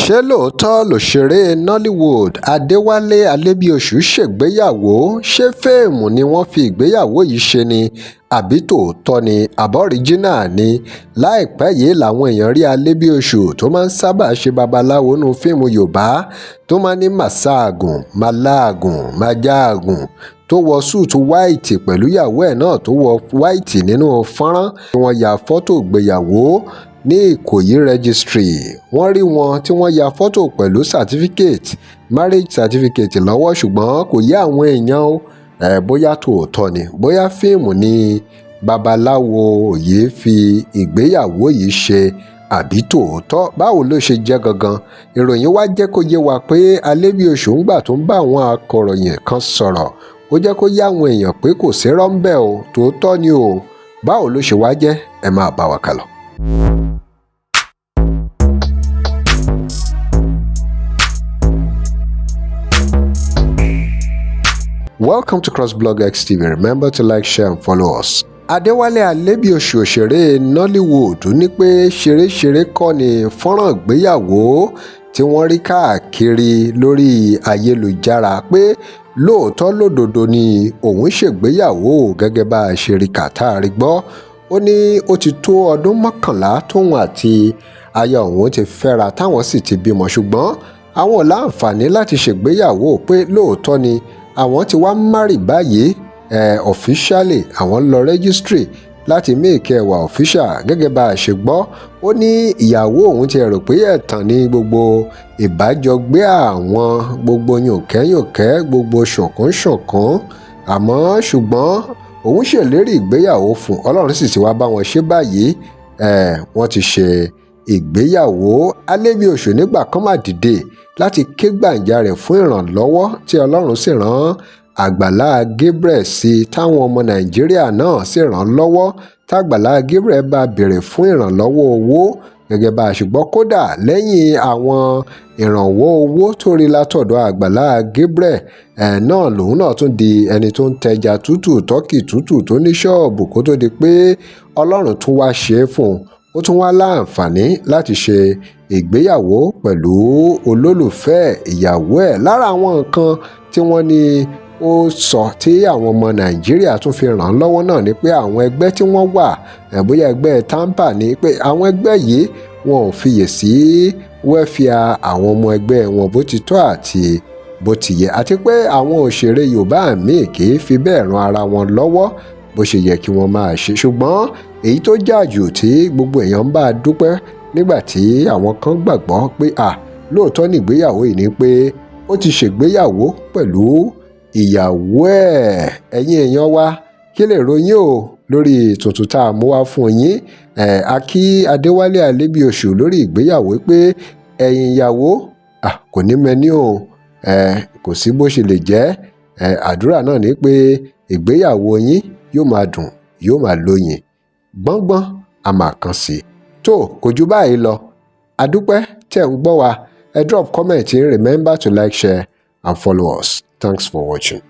ṣé lóòótọ́ lòṣèré Nollywood Adéwálé Alebiosu ṣègbéyàwó? ṣé fíìmù ni wọ́n fi ìgbéyàwó yìí ṣe ni àbí tòótọ́ ni àbọ̀ríjínà ni? láìpẹ́ yìí làwọn èèyàn rí Alebiosu tó máa ń sábà ṣe babaláwo nínú fíìmù Yorùbá tó máa ń ní màsáàgùn màláàgùn májáàgùn tó wọ súùtù wáìtì pẹ̀lú ìyàwó ẹ̀ náà tó wọ wáìtì nínú fọ́nrán tí wọ́n ya fọ́tò ìgbéyàwó ní Ìkòyí registry. Wọ́n rí wọn tí wọ́n ya fọ́tò pẹ̀lú marriage certificate lọ́wọ́, ṣùgbọ́n kò yé àwọn èèyàn o bóyá tòótọ́ ni bóyá fíìmù ni babaláwo yìí fi ìgbéyàwó yìí ṣe àbí tòótọ́. Báwo ló ṣe jẹ́ gangan? Ìròyìn wá jẹ́ kó yé wa pé Alebiosu ńgbà tó ń bá àwọn akọ̀ròyìn kan sọ̀rọ̀ ó jẹ́ kó yé àwọn èèyàn pé kò sí irọ́ ńbẹ̀ o, tòótọ́ ni o. Báwo ló ṣe wá jẹ́? Ẹ máa bá wa kálọ. Welcome to crossblogX TV. Remember to like, share and follow us. Adéwálé Alebiosu òṣèré Nollywood ní pé ṣeréṣeré kọ́ ni fọ́nrán ìgbéyàwó tí wọ́n rí káàkiri lórí ayélujára, pé lóòótọ́ lódodo ni òun ṣègbéyàwó gẹ́gẹ́ bá a ṣe rí kàtàrí gbọ́. Ó ní ó ti tó ọdún 11 tóun àti aya òun ti fẹ́ra táwọn sì ti bímọ, ṣùgbọ́n àwọn ò láǹfààní láti ṣègbéyàwó, pé lóòótọ́ ni àwọn ti wá márì báyìí officially, àwọn lọ registry láti make ẹ̀ wà official gẹ́gẹ́ bá a ṣe gbọ́. Ó ní ìyàwó òun ti rò pé ẹ̀tàn ní gbogbo ìbájọgbé àwọn, gbogbo yòǹkẹ́yòǹkẹ́, gbogbo ṣọ̀kánṣọ̀kán, àmọ́ ṣùgbọ́n òun ṣèlérí ìgbéyàwó fún Ọlọ́run sì ti wá bá wọn ṣe báyìí. Wọ́n ti ṣe ìgbéyàwó. Alebiosu nígbà kan máa dìde láti ké gbàǹjarè fún ìrànlọ́wọ́ tí Ọlọ́run sì rán Agbala Gabriel sí, táwọn ọmọ Nàìjíríà náà sì ràn lọ́wọ́. Tágbàlá Gabriel bá béèrè fún ìrànlọ́wọ́ owó gẹ́gẹ́ bá a ṣe gbọ́. Kódà lẹ́yìn àwọn ìrànwọ́ owó tó rí látọ̀dọ̀ Agbala Gabriel náà lòun náà tún di ẹni tó ń tẹja tútù, tọ́kì tútù, tó ní ṣọ́ọ̀bù kó tó di pé Ọlọ́run tún wá ṣe é fún un. Ó tún wá láǹfààní láti ṣe ìgbéyàwó pẹ̀lú olólùfẹ́ ìyàwó ẹ̀. Lára àwọn nǹkan tí wọ́n ní ó sọ tí àwọn ọmọ Nàìjíríà tún fi ràn án lọ́wọ́ náà ni pé àwọn ẹgbẹ́ tí wọ́n wà, bóyá ẹgbẹ́ tampa ni, pé àwọn ẹgbẹ́ yìí wọn ò fiyè sí wẹ́fíà àwọn ọmọ ẹgbẹ́ wọn bó ti tọ́ àti bó ti yẹ, àti pé àwọn òṣèré Yorùbá míì kì í fi bẹ́ẹ̀ ran ara wọn lọ́wọ́ bó ṣe yẹ kí wọ́n máa ṣe. Ṣùgbọ́n èyí tó jà jù tí gbogbo èèyàn ń bá a dúpẹ́ nígbà tí àwọn kan gbàgbọ́ pé lóòótọ́ ní ìgbéyàwó yìí ni pé ó ti ṣègbéyàwó pẹ̀lú ìyàwó ẹ̀. Ẹ̀yin èèyàn wa, kí lè ròyìn o lórí tuntun tá a mú wá fún yín? A kí Adéwálé Alebiosu lórí ìgbéyàwó pé ẹ̀yin ìyàwó kò ní mẹ́ni o, kò sí bó ṣe lè jẹ́. Àdúrà náà ni pé ìgbéyàwó yín yóò máa dùn, yóò máa lóyin, gbọ́ngbọ́n a máa kàn sí. Tó kò jù báyìí lọ. Adúpẹ́ tẹ̀ ń gbọ́ wa. Drop comment. Remember to like, share and follow us. Thanks for watching.